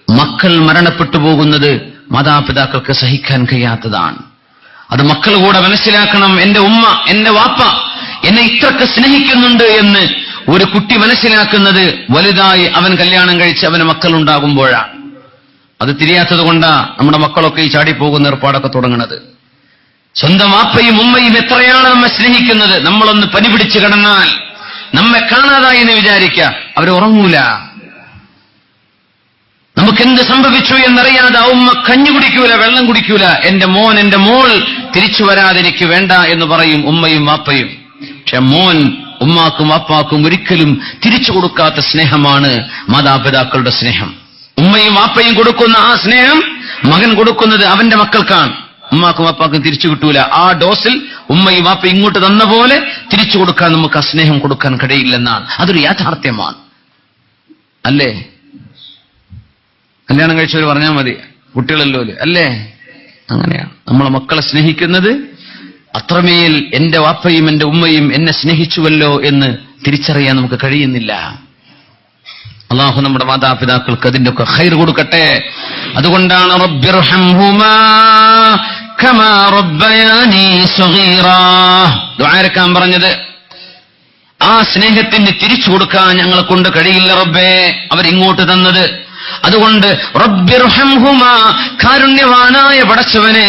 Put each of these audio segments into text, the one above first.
മക്കൾ മരണപ്പെട്ടു പോകുന്നത് മാതാപിതാക്കൾക്ക് സഹിക്കാൻ കഴിയാത്തതാണ്. അത് മക്കൾ കൂടെ മനസ്സിലാക്കണം. എന്റെ ഉമ്മ, എന്റെ വാപ്പ എന്നെ ഇത്രക്ക് സ്നേഹിക്കുന്നുണ്ട് എന്ന് ഒരു കുട്ടി മനസ്സിലാക്കുന്നത് വലുതായി അവൻ കല്യാണം കഴിച്ച് അവന് മക്കളുണ്ടാകുമ്പോഴാണ്. അത് തിരിയാത്തത് കൊണ്ടാ നമ്മുടെ മക്കളൊക്കെ ഈ ചാടിപ്പോകുന്ന ഏർപ്പാടൊക്കെ തുടങ്ങുന്നത്. സ്വന്തം വാപ്പയും ഉമ്മയും എത്രയാണ് നമ്മെ സ്നേഹിക്കുന്നത്. നമ്മളൊന്ന് പനി പിടിച്ചു കിടന്നാൽ നമ്മെ കാണാതായി എന്ന് വിചാരിക്കുക, അവരുറങ്ങൂല. നമുക്കെന്ത് സംഭവിച്ചു എന്നറിയാതെ ഉമ്മ കഞ്ഞി കുടിക്കൂല, വെള്ളം കുടിക്കൂല. എന്റെ മോൻ, എന്റെ മോൾ തിരിച്ചു വരാതെ എനിക്ക് വേണ്ട എന്ന് പറയും ഉമ്മയും വാപ്പയും. പക്ഷെ മോൻ ഉമ്മാക്കും വാപ്പാക്കും ഒരിക്കലും തിരിച്ചു കൊടുക്കാത്ത സ്നേഹമാണ് മാതാപിതാക്കളുടെ സ്നേഹം. ഉമ്മയും വാപ്പയും കൊടുക്കുന്ന ആ സ്നേഹം മകൻ കൊടുക്കുന്നത് അവന്റെ മക്കൾക്കാണ്. ഉമ്മാക്കും വാപ്പാക്കും തിരിച്ചു കിട്ടൂല. ആ ഡോസിൽ ഉമ്മയും വാപ്പയും ഇങ്ങോട്ട് തന്ന പോലെ തിരിച്ചു കൊടുക്കാൻ നമുക്ക് ആ സ്നേഹം കൊടുക്കാൻ കഴിയില്ലെന്നാണ്. അതൊരു യാഥാർത്ഥ്യമാണ്, അല്ലേ? കല്യാണം കഴിച്ചവർ പറഞ്ഞാൽ മതി, കുട്ടികളല്ലോ അല്ലേ? അങ്ങനെയാണ് നമ്മളെ മക്കളെ സ്നേഹിക്കുന്നത്. അത്രമേൽ എന്റെ വാപ്പയും എന്റെ ഉമ്മയും എന്നെ സ്നേഹിച്ചുവല്ലോ എന്ന് തിരിച്ചറിയാൻ നമുക്ക് കഴിയുന്നില്ല. അള്ളാഹു നമ്മുടെ മാതാപിതാക്കൾക്ക് അതിന്റെ ഒക്കെ ഖൈർ കൊടുക്കട്ടെ. അതുകൊണ്ടാണ് റബ്ബിർഹംഹുമാ കമാ റബ്ബയാനി സഗീറാ ദുആ പറഞ്ഞത്. ആ സ്നേഹത്തിന് തിരിച്ചു കൊടുക്കാൻ ഞങ്ങളെ കൊണ്ട് കഴിയില്ല റബ്ബേ, അവരിങ്ങോട്ട് തന്നത്. അതുകൊണ്ട് റബ്ബിർഹംഹുമാ, കാരുണ്യവാനായ പടച്ചവനെ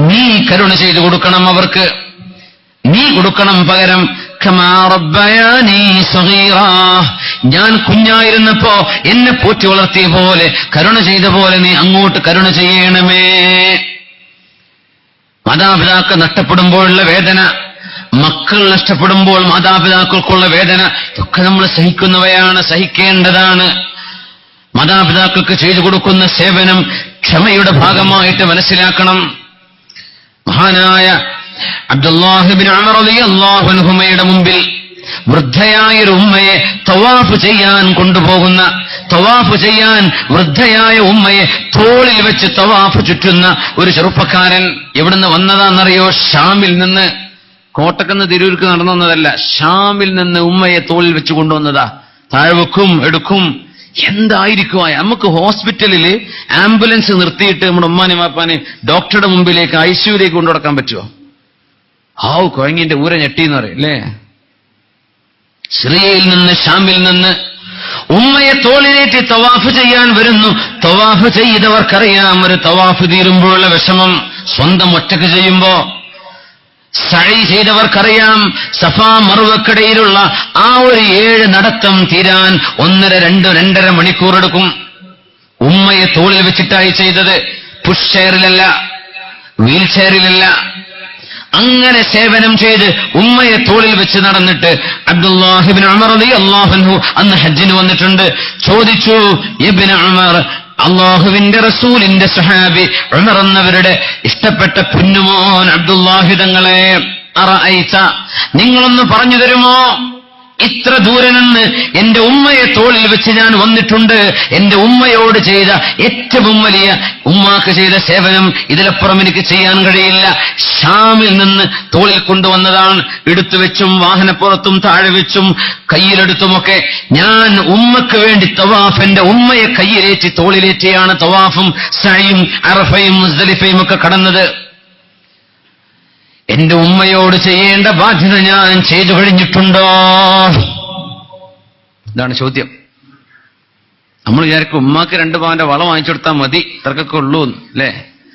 നീ കരുണ ചെയ്തു കൊടുക്കണം അവർക്ക്, നീ കൊടുക്കണം പകരം. കമാ റബ്ബയാനി സഗീറാ, ഞാൻ കുഞ്ഞായിരുന്നപ്പോ എന്നെ പോറ്റി വളർത്തിയ പോലെ, കരുണ ചെയ്ത പോലെ നീ അങ്ങോട്ട് കരുണ ചെയ്യണമേ. മാതാപിതാക്കൾ നഷ്ടപ്പെടുമ്പോഴുള്ള വേദന, മക്കൾ നഷ്ടപ്പെടുമ്പോൾ മാതാപിതാക്കൾക്കുള്ള വേദന, ഇതൊക്കെ നമ്മൾ സഹിക്കുന്നവയാണ്, സഹിക്കേണ്ടതാണ്. മാതാപിതാക്കൾക്ക് ചെയ്തു കൊടുക്കുന്ന സേവനം ക്ഷമയുടെ ഭാഗമായിട്ട് മനസ്സിലാക്കണം. മഹാനായ അബ്ദുല്ലാഹ് ഇബ്നു ഉമർ റളിയല്ലാഹു അൻഹുമയുടെ മുമ്പിൽ വൃദ്ധയായ ഒരു ഉമ്മയെ തവാഫ് ചെയ്യാൻ കൊണ്ടുപോകുന്ന, തവാഫ് ചെയ്യാൻ വൃദ്ധയായ ഉമ്മയെ തോളിൽ വെച്ച് തവാഫ് ചുറ്റുന്ന ഒരു ചെറുപ്പക്കാരൻ എവിടുന്ന് വന്നതാണെന്നറിയോ? ഷാമിൽ നിന്ന്. കോട്ടക്കുന്ന് തിരൂർക്ക് നടന്നു വന്നതല്ല, ഷാമിൽ നിന്ന് ഉമ്മയെ തോളിൽ വെച്ച് കൊണ്ടുവന്നതാ. താഴ്വെക്കും എടുക്കും. എന്തായിരിക്കും നമുക്ക് ഹോസ്പിറ്റലിൽ ആംബുലൻസ് നിർത്തിയിട്ട് നമ്മുടെ ഉമ്മാനെ വാപ്പാനെ ഡോക്ടറുടെ മുമ്പിലേക്ക് ഐസിയുലേക്ക് കൊണ്ടുനടക്കാൻ പറ്റുമോ? ഹാവ് കൊയങ്ങിന്റെ ഊര ഞെട്ടിന്ന് പറയും അല്ലേ? സിറിയയിൽ നിന്ന്, ഷാമിൽ നിന്ന് ഉമ്മയെ തോളിലേറ്റി തവാഫ് ചെയ്യാൻ വരുന്നു. തവാഫ് ചെയ്തവർക്കറിയാം ഒരു തവാഫ് തീരുമ്പോഴുള്ള വിഷമം. സ്വന്തം ഒറ്റക്ക് ചെയ്യുമ്പോ സഈ ചെയ്തവർക്കറിയാം സഫാ മറുവക്കിടയിലുള്ള ആ ഒരു 7 നടത്തം തീരാൻ 1.5 മണിക്കൂർ എടുക്കും. ഉമ്മയെ തോളിൽ വെച്ചിട്ടായി ചെയ്തത്. പുഷ് ചെയറിലല്ല, വീൽ ചെയറിലല്ല. അങ്ങനെ സേവനം ചെയ്ത് ഉമ്മയെ തോളിൽ വെച്ച് നടന്നിട്ട് അബ്ദുല്ലാഹ് ഇബ്നു ഉമർ റളിയല്ലാഹു അൻഹു അന്ന് ഹജ്ജിന് വന്നിട്ടുണ്ട്. ചോദിച്ചു, ഇബ്നു ഉമർ, അള്ളാഹുവിന്റെ റസൂലിന്റെ സ്വഹാബി ഉമർ എന്നവരുടെ ഇഷ്ടപ്പെട്ട പൊന്നുമോൻ അബ്ദുല്ലാഹി തങ്ങളെ, അറഅയ്ത, നിങ്ങളൊന്ന് പറഞ്ഞു തരുമോ? ഇത്ര ദൂരെ നിന്ന് എന്റെ ഉമ്മയെ തോളിൽ വെച്ച് ഞാൻ വന്നിട്ടുണ്ട്. എന്റെ ഉമ്മയോട് ചെയ്ത ഏറ്റവും വലിയ, ഉമ്മാക്ക് ചെയ്ത സേവനം ഇതിലപ്പുറം എനിക്ക് ചെയ്യാൻ കഴിയില്ല. ഷാമിൽ നിന്ന് തോളിൽ കൊണ്ടുവന്നതാണ്. എടുത്തു വെച്ചും വാഹനപ്പുറത്തും താഴെ വെച്ചും കയ്യിലെടുത്തുമൊക്കെ ഞാൻ ഉമ്മക്ക് വേണ്ടി തവാഫ്, എന്റെ ഉമ്മയെ കയ്യിലേറ്റി തോളിലേറ്റിയാണ് തവാഫും സഅയും അറഫയും മുസ്ദലിഫയും ഒക്കെ കടന്നത്. എന്റെ ഉമ്മയോട് ചെയ്യേണ്ട ബാധ്യത ഞാൻ ചെയ്തു കഴിഞ്ഞിട്ടുണ്ടോ? ഇതാണ് ചോദ്യം. നമ്മൾ വിചാരിക്കും ഉമ്മാക്ക് 2 പവന്റെ വളം വാങ്ങിച്ചു കൊടുത്താൽ മതി, ഇത്രക്കൊക്കെ ഉള്ളൂ അല്ലേ?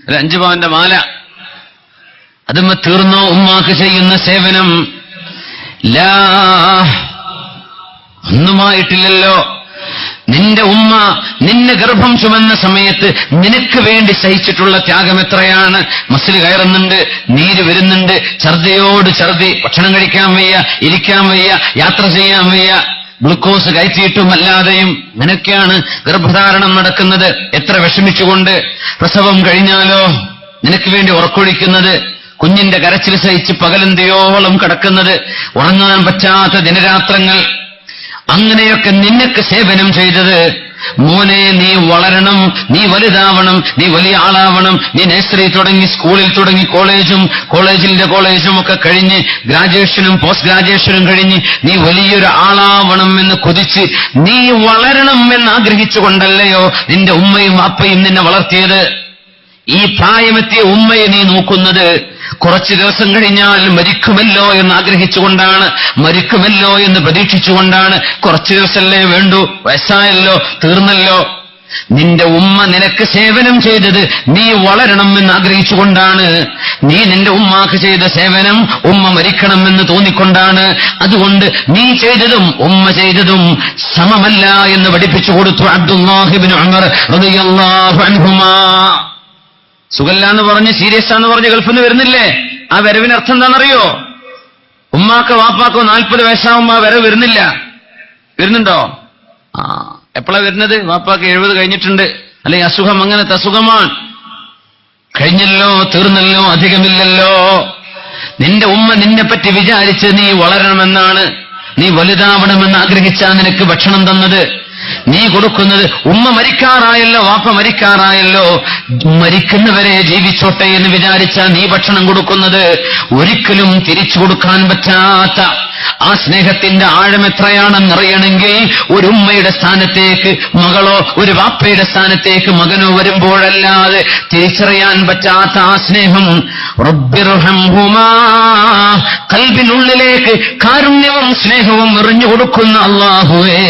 അല്ല, 5 പവന്റെ മാല, അതുമ്മ തീർന്നോ ഉമ്മാക്ക് ചെയ്യുന്ന സേവനം? ലാ, ഒന്നുമായിട്ടില്ലല്ലോ. നിന്റെ ഉമ്മ നിന്നെ ഗർഭം ചുമന്ന സമയത്ത് നിനക്ക് വേണ്ടി സഹിച്ചിട്ടുള്ള ത്യാഗം എത്രയാണ്. മസിൽ കയറുന്നുണ്ട്, നീര് വരുന്നുണ്ട്, ഛർദിയോട് ഛർദി, ഭക്ഷണം കഴിക്കാൻ വയ്യ, ഇരിക്കാൻ വയ്യ, യാത്ര ചെയ്യാൻ വയ്യ, ഗ്ലൂക്കോസ് കയറ്റിയിട്ടും അല്ലാതെയും നിനക്കാണ് ഗർഭധാരണം നടക്കുന്നത്. എത്ര വിഷമിച്ചുകൊണ്ട്. പ്രസവം കഴിഞ്ഞാലോ നിനക്ക് വേണ്ടി ഉറക്കൊഴിക്കുന്നത്, കുഞ്ഞിന്റെ കരച്ചിൽ സഹിച്ച് പകലന്തിയോളം കിടക്കുന്നത്, ഉറങ്ങാൻ പറ്റാത്ത ദിനരാത്രങ്ങൾ, അങ്ങനെയൊക്കെ നിനക്ക് സേവനം ചെയ്തത് മോനെ നീ വളരണം, നീ വലുതാവണം, നീ വലിയ ആളാവണം. നീ നഴ്സറി തുടങ്ങി, സ്കൂളിൽ തുടങ്ങി, കോളേജും ഒക്കെ കഴിഞ്ഞ് ഗ്രാജുവേഷനും പോസ്റ്റ് ഗ്രാജുവേഷനും കഴിഞ്ഞ് നീ വലിയൊരു ആളാവണം എന്ന് കൊതിച്ച് നീ വളരണം എന്ന് ആഗ്രഹിച്ചുകൊണ്ടല്ലയോ നിന്റെ ഉമ്മയും വാപ്പയും നിന്നെ വളർത്തിയത്? ഈ പ്രായമെത്തിയ ഉമ്മയെ നീ നോക്കുന്നത് കുറച്ചു ദിവസം കഴിഞ്ഞാൽ മരിക്കുമല്ലോ എന്ന് ആഗ്രഹിച്ചുകൊണ്ടാണ്, മരിക്കുമല്ലോ എന്ന് പ്രതീക്ഷിച്ചുകൊണ്ടാണ്. കുറച്ചു ദിവസമല്ലേ വേണ്ടൂ, വയസ്സായല്ലോ, തീർന്നല്ലോ. നിന്റെ ഉമ്മ നിനക്ക് സേവനം ചെയ്തത് നീ വളരണം എന്ന് ആഗ്രഹിച്ചുകൊണ്ടാണ്. നീ നിന്റെ ഉമ്മാക്ക് ചെയ്ത സേവനം ഉമ്മ മരിക്കണമെന്ന് തോന്നിക്കൊണ്ടാണ്. അതുകൊണ്ട് നീ ചെയ്തതും ഉമ്മ ചെയ്തതും സമമല്ല എന്ന് പഠിപ്പിച്ചു കൊടുത്തു അബ്ദുല്ലാഹ് ഇബ്നു ഉമർ റളിയല്ലാഹു അൻഹുമാ. സുഖല്ലാന്ന് പറഞ്ഞ് സീരിയസ് ആന്ന് പറഞ്ഞ് ഗൾഫിൽ നിന്ന് വരുന്നില്ലേ? ആ വരവിന് അർത്ഥം എന്താണെന്നറിയോ? ഉമ്മാക്കോ വാപ്പാക്കോ 40 വയസ്സാവുമ്പോ ആ വരവ് വരുന്നില്ല. വരുന്നുണ്ടോ? എപ്പോഴാ വരുന്നത്? വാപ്പാക്ക് 70 കഴിഞ്ഞിട്ടുണ്ട്, അല്ലെങ്കിൽ അസുഖം, അങ്ങനത്തെ അസുഖമാണ്. കഴിഞ്ഞല്ലോ, തീർന്നല്ലോ, അധികമില്ലല്ലോ. നിന്റെ ഉമ്മ നിന്നെപ്പറ്റി വിചാരിച്ച് നീ വളരണമെന്നാണ്, നീ വലുതാവണമെന്ന് ആഗ്രഹിച്ചാ നിനക്ക് ഭക്ഷണം തന്നത്. നീ കൊടുക്കുന്നത് ഉമ്മ മരിക്കാറായല്ലോ, വാപ്പ മരിക്കാറായല്ലോ, മരിക്കുന്നവരെ ജീവിച്ചോട്ടെ എന്ന് വിചാരിച്ചാ നീ ഭക്ഷണം കൊടുക്കുന്നത്. ഒരിക്കലും തിരിച്ചു കൊടുക്കാൻ പറ്റാത്ത ആ സ്നേഹത്തിന്റെ ആഴം എത്രയാണെന്നറിയണമെങ്കിൽ ഒരു ഉമ്മയുടെ സ്ഥാനത്തേക്ക് മകളോ ഒരു വാപ്പയുടെ സ്ഥാനത്തേക്ക് മകനോ വരുമ്പോഴല്ലാതെ തിരിച്ചറിയാൻ പറ്റാത്ത ആ സ്നേഹം. റബ്ബിർഹംഹുമാ, ഖൽബിനുള്ളിലേക്ക് കാരുണ്യവും സ്നേഹവും എറിഞ്ഞു കൊടുക്കുന്ന അല്ലാഹുവേ,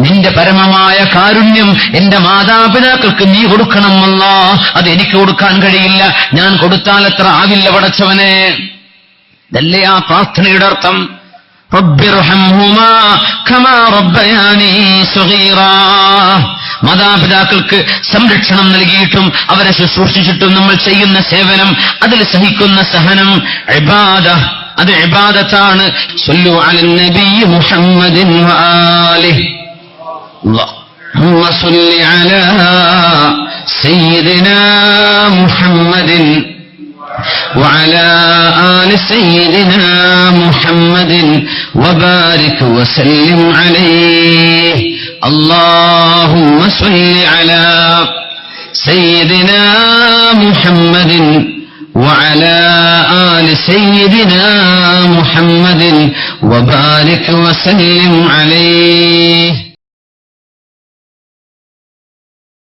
നിന്റെ പരമമായ കാരുണ്യം എന്റെ മാതാപിതാക്കൾക്ക് നീ കൊടുക്കണം അല്ലാഹ്. അത് എനിക്ക് കൊടുക്കാൻ കഴിയില്ല, ഞാൻ കൊടുത്താൽ എത്ര ആവില്ല പടച്ചവനെ. ഇതല്ലേ ആ പ്രാർത്ഥനയുടെ അർത്ഥം? റബ്ബിർഹംഹുമാ കമാ റബ്ബയാനി സഗീറാ. മാതാപിതാക്കൾക്ക് സംരക്ഷണം നൽകിയിട്ടും അവരെ ശുശ്രൂഷിച്ചിട്ടും നമ്മൾ ചെയ്യുന്ന സേവനം, അതിൽ സഹിക്കുന്ന സഹനം ഇബാദ, അത് ഇബാദത്താണ്. സ്വല്ലു അലൻ നബി മുഹമ്മദിൻ വആലിഹി അല്ലാഹുമ്മ സ്വല്ലി അലാ സയ്യിദിനാ മുഹമ്മദിൻ وعلى آل سيدنا محمد وبارك وسلم عليه. اللهم صل على سيدنا محمد وعلى آل سيدنا محمد وبارك وسلم عليه.